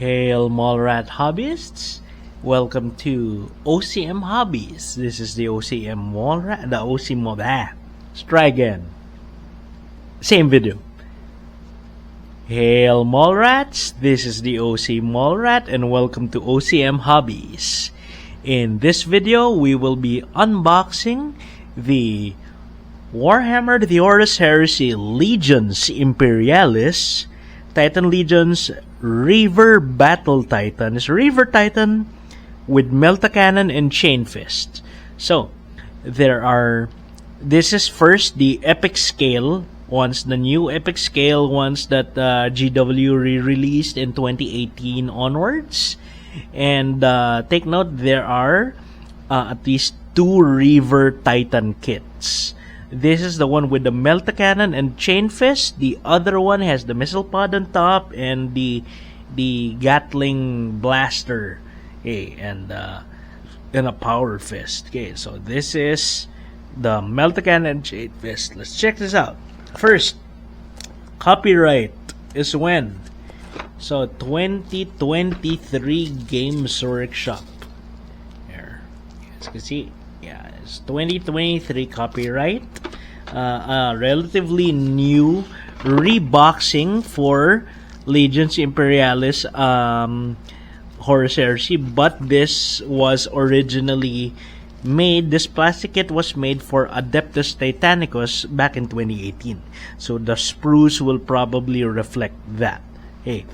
Hail Mallrat hobbyists! Welcome to OCM Hobbies. This is the OCM Mallrat, the OCM Let's try again. Same video. Hail Mallrats! This is the OC Mallrat and welcome to OCM Hobbies. In this video, we will be unboxing the Warhammer the Horus Heresy Legions Imperialis Titan Legions Reaver Battle Titan. It's Reaver Titan with Melta Cannon and Chain Fist. So, this is first the epic scale ones, the new epic scale ones that GW re-released in 2018 onwards. And take note, there are at least 2 Reaver Titan kits. This is the one with the Melta Cannon and Chain Fist. The other one has the missile pod on top and the Gatling blaster, okay, and a power fist. Okay, so this is the Melta Cannon and Chain Fist. Let's check this out. First, copyright is when? So 2023 Games Workshop. Here, as you can see. Yeah, it's 2023 copyright. Relatively new reboxing for Legions Imperialis Horus Heresy, but this was originally made. This plastic kit was made for Adeptus Titanicus back in 2018. So the sprues will probably reflect that. Hey,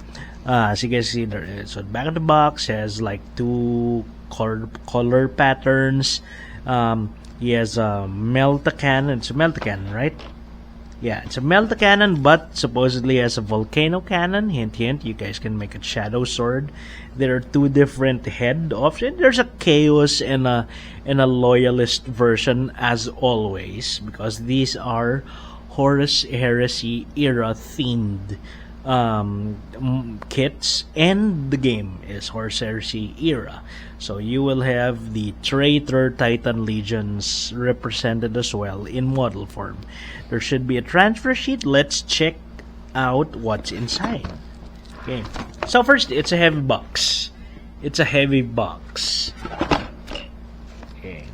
as you guys see there, so the back of the box has like 2 color patterns. He has a Melta Cannon. It's a Melta Cannon, right? Yeah, it's a Melta Cannon, but supposedly has a Volcano Cannon. Hint, hint. You guys can make a Shadow Sword. There are 2 different head options. There's a Chaos and a Loyalist version, as always, because these are Horus Heresy era themed kits, and the game is Horus Heresy era. So you will have the Traitor Titan Legions represented as well in model form. There should be a transfer sheet. Let's check out what's inside. Okay. So first, it's a heavy box. It's a heavy box. Okay.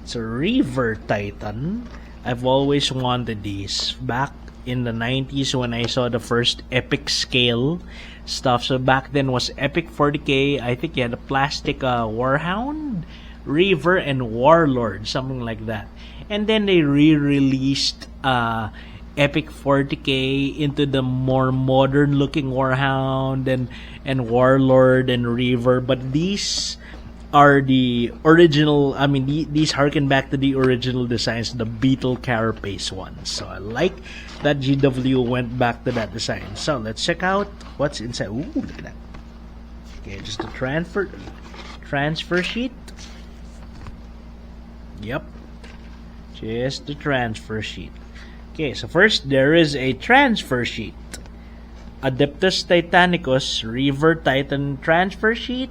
It's a Reaver Titan. I've always wanted these back in the 90s when I saw the first epic scale stuff. So back then was Epic 40k. I think you had a plastic Warhound, Reaver, and Warlord, something like that. And then they re-released Epic 40k into the more modern looking Warhound and Warlord and Reaver. But these are the original. I mean, these harken back to the original designs, the Beetle Carapace ones. So I like that GW went back to that design. So let's check out what's inside. Ooh, look at that. Okay, just a transfer sheet. Yep, just the transfer sheet. Okay, so first there is a transfer sheet. Adeptus Titanicus Reaver Titan transfer sheet.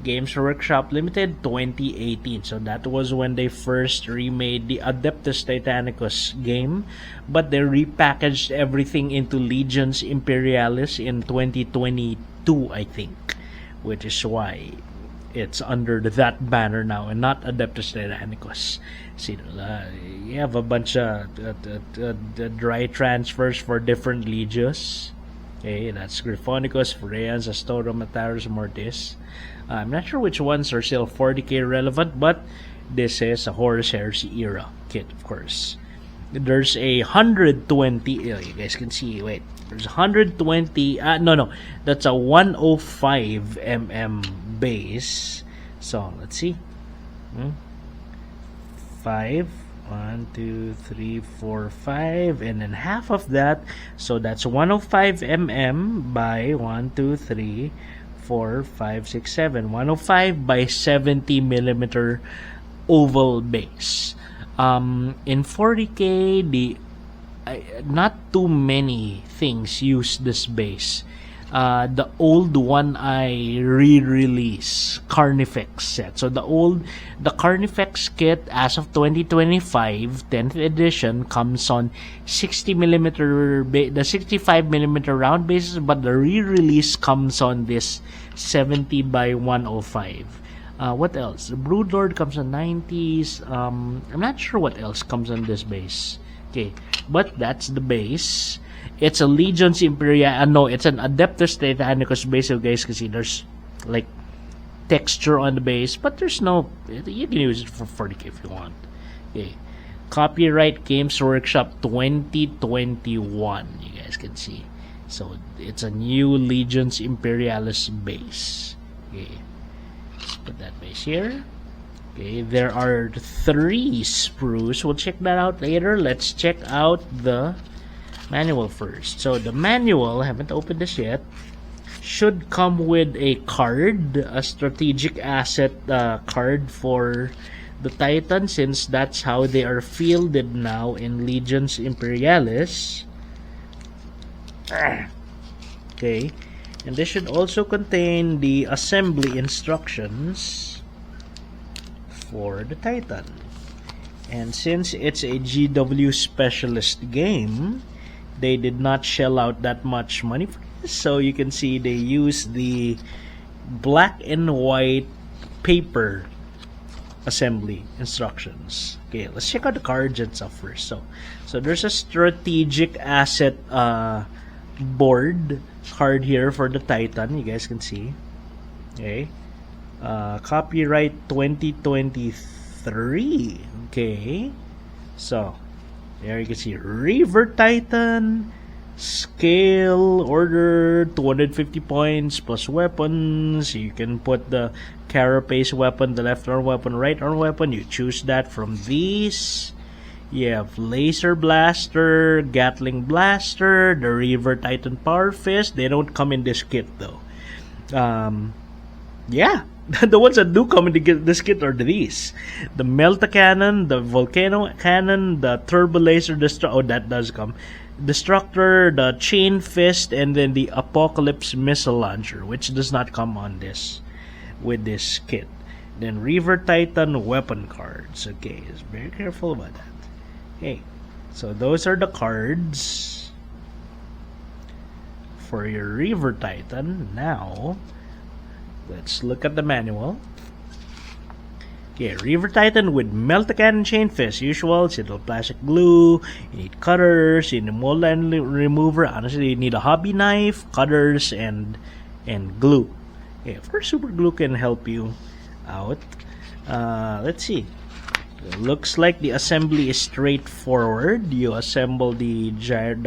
Games Workshop Limited 2018. So that was when they first remade the Adeptus Titanicus game, but they repackaged everything into Legions Imperialis in 2022, I think, which is why it's under that banner now and not Adeptus Titanicus. See, you have a bunch of dry transfers for different legions. Okay, that's Griffonicus, Freans, Astorum, Atarus, Mortis. I'm not sure which ones are still 40k relevant, but this is a Horus Heresy era kit, of course. There's a 120. You guys can see. Wait, there's 120. No, that's a 105 base. So let's see. 5. 1, 2, 3, 4, 5, and then half of that. So that's 105 by 1, 2, 3, 4, 5, 6, 7. 105 by 70 millimeter oval base. In 40k, not too many things use this base. the old One Eye re-release Carnifex set. So the Carnifex kit as of 2025 10th edition comes on 60mm, the 65mm round basis, but the re-release comes on this 70 by 105. What else? The Broodlord comes on 90s. I'm not sure what else comes on this base. Okay, but that's the base. It's a Legions Imperialis. No, it's an Adeptus Titanicus base. So guys can see there's like texture on the base, but there's no. You can use it for 40k if you want. Okay, copyright Games Workshop 2021. You guys can see. So it's a new Legions Imperialis base. Okay, let's put that base here. Okay, there are 3 sprues. We'll check that out later. Let's check out the manual first. So the manual, I haven't opened this yet, should come with a card, a strategic asset card for the Titan, since that's how they are fielded now in Legions Imperialis. Okay, and this should also contain the assembly instructions for the Titan. And since it's a GW specialist game, they did not shell out that much money for this. So you can see they use the black and white paper assembly instructions. Okay, let's check out the cards and stuff first. So there's a strategic asset board card here for the Titan. You guys can see. Okay. Copyright 2023. Okay. So there you can see Reaver Titan, scale, order, 250 points plus weapons. You can put the carapace weapon, the left arm weapon, right arm weapon. You choose that from these. You have laser blaster, Gatling blaster, the Reaver Titan power fist. They don't come in this kit though. Yeah. The ones that do come in this kit are these: the Melta Cannon, the Volcano Cannon, the Turbo Laser Destructor. Oh, that does come. Destructor, the Chain Fist, and then the Apocalypse Missile Launcher, which does not come on this with this kit. Then Reaver Titan weapon cards. Okay, just very careful about that. Okay, so those are the cards for your Reaver Titan. Now let's look at the manual. Okay, Reaver Titan with Melta Cannon, Chain Fist, usual, Citadel plastic glue, you need cutters, you need a mold line remover, honestly you need a hobby knife, cutters, and glue. Okay, of course super glue can help you out. Let's see. It looks like the assembly is straightforward. You assemble the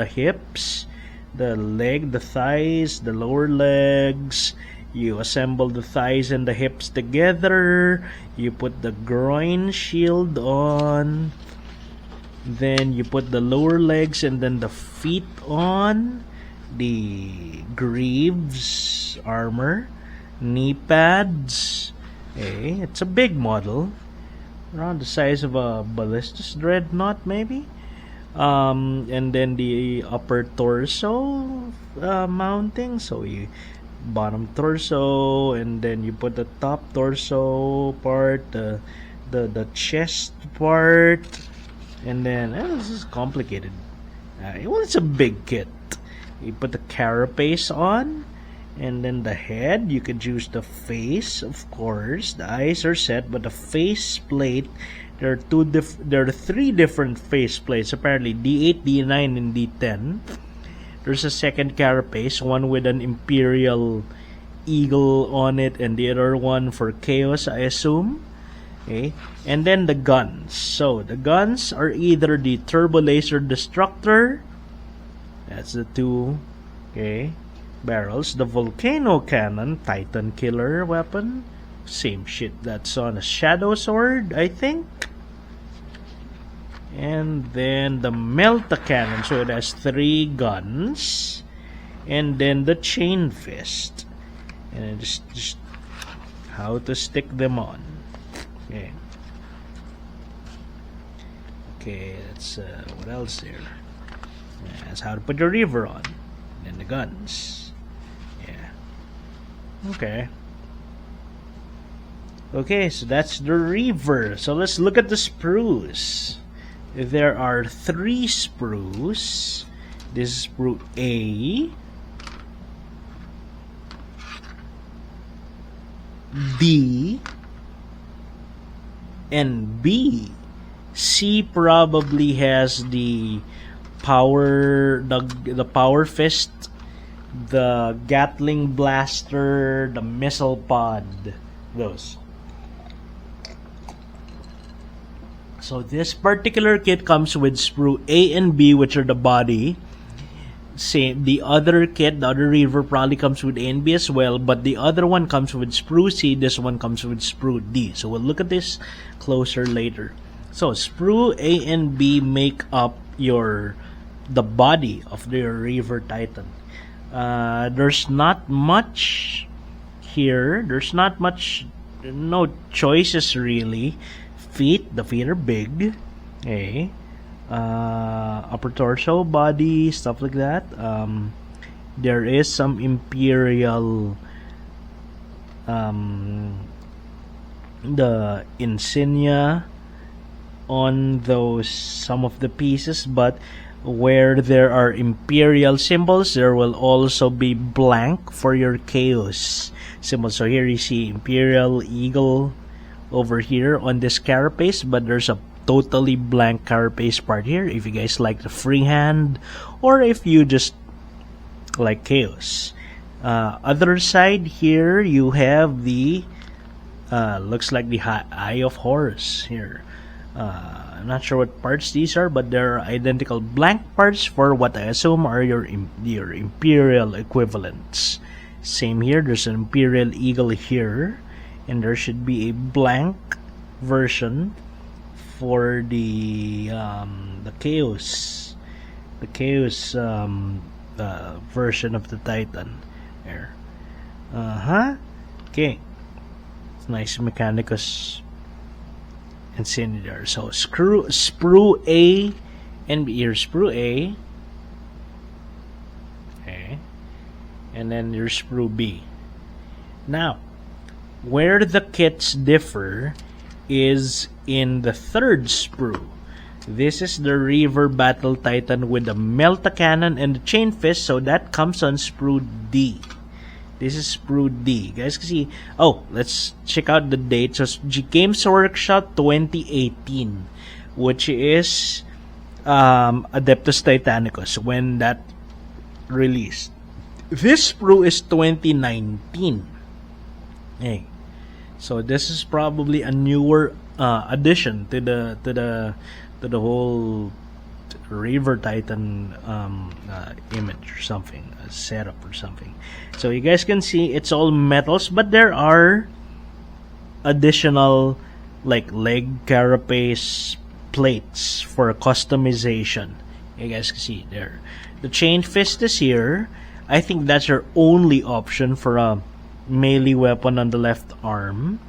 hips, the leg, the thighs, the lower legs. You assemble the thighs and the hips together. You put the groin shield on. Then you put the lower legs and then the feet on. The greaves armor. Knee pads. Okay, it's a big model. Around the size of a ballistic dreadnought maybe. And then the upper torso mounting. So you bottom torso, and then you put the top torso part, the chest part, and then this is complicated. Well, it's a big kit. You put the carapace on, and then the head. You could use the face, of course. The eyes are set, but the face plate, there are 3 different face plates apparently: D8, D9, and D10. There's a second carapace, one with an Imperial eagle on it, and the other one for chaos, I assume. Okay, and then the guns. So the guns are either the Turbo Laser Destructor, that's the 2 barrels, the Volcano Cannon, Titan killer weapon, same shit that's on a Shadow Sword, I think. And then the Melta Cannon, so it has 3 guns, and then the Chain Fist, and just how to stick them on. Okay, that's what else there? That's how to put your Reaver on, and the guns. Okay. Okay, so that's the Reaver. So let's look at the sprues. There are 3 sprues. This is sprue A, D, and B. C probably has the power, the power fist, the Gatling blaster, the missile pod. Those. So this particular kit comes with sprue A and B, which are the body. Same. The other kit, the other Reaver, probably comes with A and B as well, but the other one comes with sprue C. This one comes with sprue D. So we'll look at this closer later. So sprue A and B make up the body of the Reaver Titan. There's not much here. There's not much, no choices really. The feet are big. Okay. Upper torso, body, stuff like that. There is some Imperial the insignia on those, some of the pieces, but where there are Imperial symbols, there will also be blank for your Chaos symbols. So here you see Imperial Eagle over here on this carapace, but there's a totally blank carapace part here if you guys like the freehand, or if you just like Chaos. Other side here you have the looks like the Eye of Horus here. I'm not sure what parts these are, but they're identical blank parts for what I assume are your Imperial equivalents. Same here, there's an Imperial Eagle here, and there should be a blank version for the Chaos, version of the Titan. There. Okay. It's nice Mechanicus insignia there. So sprue A and B. Here's sprue A. Okay. And then there's sprue B. Now, where the kits differ is in the third sprue. This is the Reaver Battle Titan with the Melta Cannon and the Chain Fist, so that comes on sprue D. This is sprue D. You guys can see. Oh, let's check out the date. So Games Workshop 2018, which is Adeptus Titanicus when that released. This sprue is 2019. Hey. So this is probably a newer addition to the whole Reaver Titan image or something, a setup or something. So you guys can see it's all metals, but there are additional like leg carapace plates for customization. You guys can see there. The Chain Fist is here. I think that's your only option for a melee weapon on the left arm,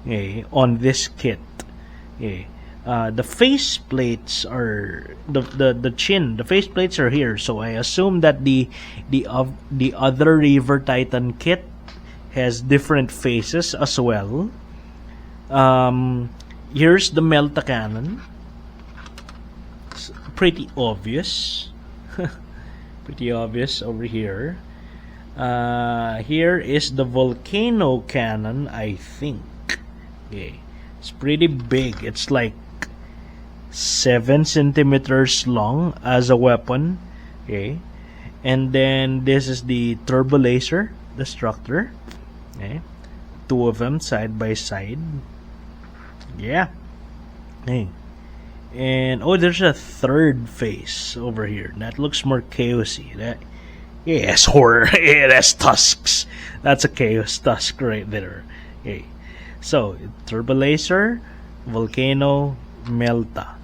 okay, on this kit. Okay. The face plates are the chin. The face plates are here, so I assume that the other Reaver Titan kit has different faces as well. Here's the Melta Cannon. It's pretty obvious. Pretty obvious over here. Here is the Volcano Cannon, I think. Okay. It's pretty big. It's like 7 centimeters long as a weapon. Okay. And then this is the Turbo Laser Destructor. Okay. 2 of them side by side. Yeah. Hey. And oh, there's a third face over here. That looks more chaosy. That, yes, horror. Yeah, that's tusks. That's a chaos tusk right there. Okay. So, Turbo Laser, Volcano, Melta.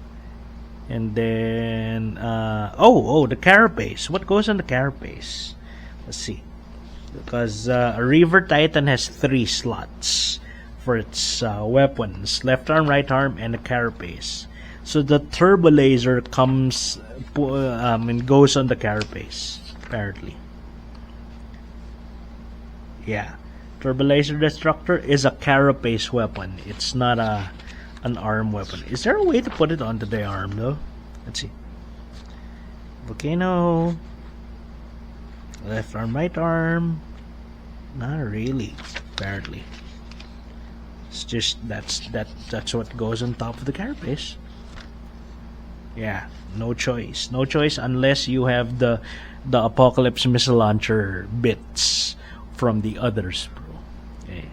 And then, the carapace. What goes on the carapace? Let's see. Because a Reaver Titan has 3 slots for its weapons. Left arm, right arm, and a carapace. So the Turbo Laser comes and goes on the carapace, apparently. Yeah. Turbo Laser Destructor is a carapace weapon. It's not an arm weapon. Is there a way to put it onto the arm though? Let's see. Volcano. Left arm, right arm. Not really, apparently. It's just that's what goes on top of the carapace. Yeah, no choice. No choice unless you have the Apocalypse missile launcher bits from the other sprue. Okay.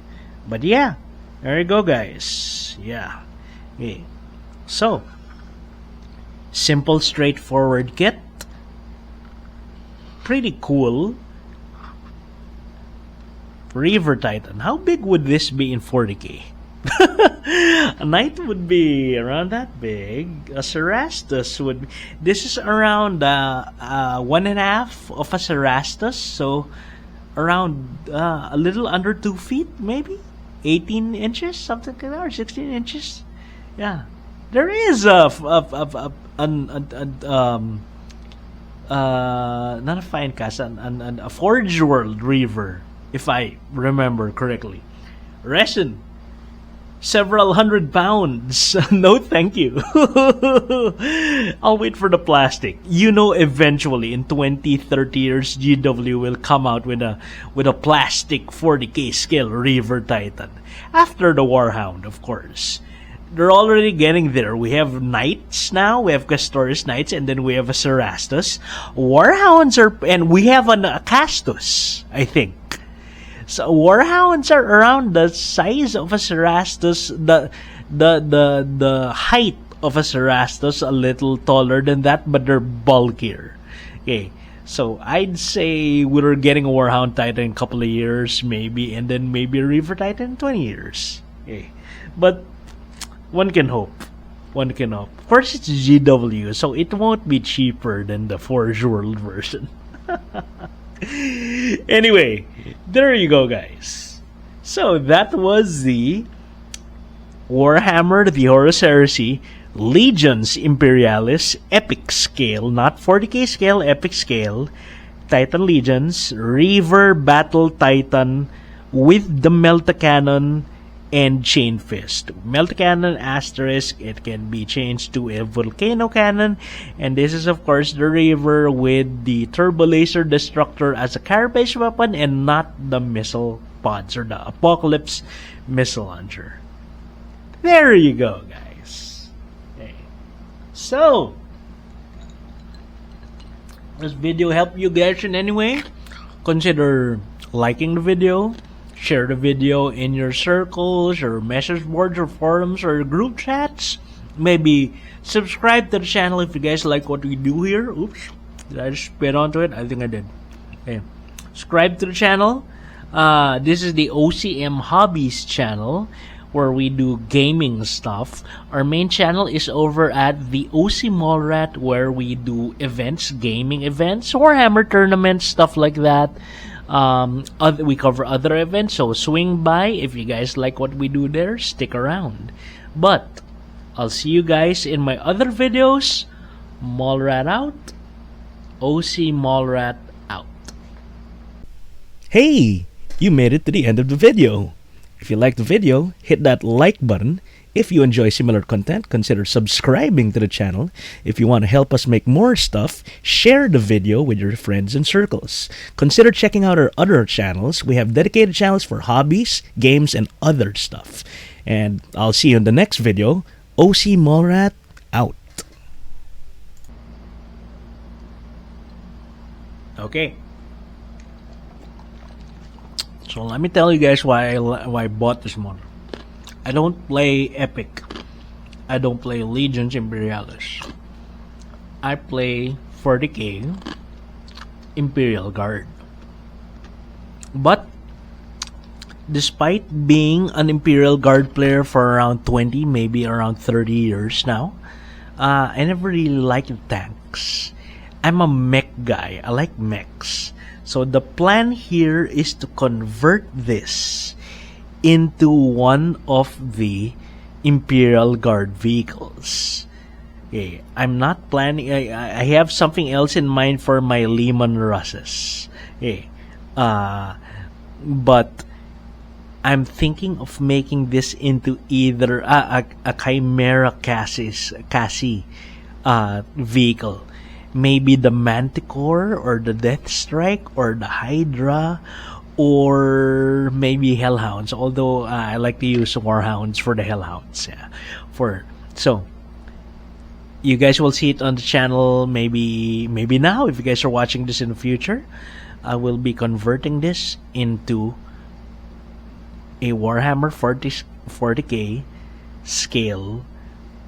But yeah, there you go, guys. Yeah. Okay. So, simple, straightforward kit. Pretty cool. Reaver Titan. How big would this be in 40k? A knight would be around that big. A Cerastus would be... This is around 1.5 of a Cerastus. So, around a little under 2 feet, maybe? 18 inches? Something like that? Or 16 inches? Yeah. There is not a fine cast, a Forge World Reaver, if I remember correctly. Resin, several hundred pounds. No, thank you. I'll wait for the plastic. You know, eventually in 20-30 years, GW will come out with a plastic 40k scale Reaver Titan. After the Warhound, of course. They're already getting there. We have Knights now. We have Castorus Knights, and then we have a Cerastus. Warhounds and we have a Castus, I think. So Warhounds are around the size of a Cerastus, the height of a Cerastus, a little taller than that, but they're bulkier. Okay, so I'd say we're getting a Warhound Titan in a couple of years, maybe, and then maybe a Reaver Titan in 20 years. Okay, but one can hope. One can hope. Of course, it's GW, so it won't be cheaper than the Forge World version. Anyway, there you go, guys. So that was the Warhammer, the Horus Heresy, Legions Imperialis, Epic Scale, not 40k scale, Epic Scale, Titan Legions, Reaver Battle Titan with the Melta Cannon and Chain Fist. Melta Cannon asterisk, it can be changed to a Volcano Cannon, and this is of course the Reaver with the Turbo Laser Destructor as a carapace weapon and not the missile pods or the Apocalypse missile launcher. There you go, guys. Okay. So, this video helped you guys in any way? Consider liking the video. Share the video in your circles or message boards or forums or group chats. Maybe subscribe to the channel if you guys like what we do here. Oops, did I just spit onto it? I think I did. Okay, subscribe to the channel. This is the OCM Hobbies channel where we do gaming stuff. Our main channel is over at the OC Mallrat where we do events, gaming events, Warhammer tournaments, stuff like that. We cover other events, so swing by. If you guys like what we do there, stick around. But I'll see you guys in my other videos. Mallrat out. OC Mallrat out. Hey, you made it to the end of the video. If you liked the video, hit that like button. If you enjoy similar content, consider subscribing to the channel. If you want to help us make more stuff, share the video with your friends and circles. Consider checking out our other channels. We have dedicated channels for hobbies, games, and other stuff. And I'll see you in the next video. OC Mallrat out. Okay. So let me tell you guys why I bought this model. I don't play Epic. I don't play Legions Imperialis. I play 40k Imperial Guard. But despite being an Imperial Guard player for around 20, maybe around 30 years now, I never really liked tanks. I'm a mech guy. I like mechs. So the plan here is to convert this into one of the Imperial Guard vehicles. Okay, I'm not planning. I have something else in mind for my Lehman Russes. Okay, but I'm thinking of making this into either a Chimera Cassie vehicle. Maybe the Manticore or the Death Strike or the Hydra or maybe Hellhounds. Although I like to use Warhounds for the Hellhounds. Yeah, so you guys will see it on the channel. Maybe now, if you guys are watching this in the future, I will be converting this into a Warhammer 40k scale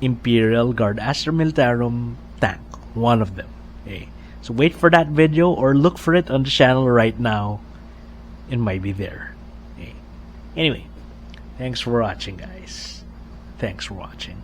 Imperial Guard Astra Militarum tank. One of them. Okay. So wait for that video or look for it on the channel right now. It might be there. Okay. Anyway, thanks for watching, guys. Thanks for watching.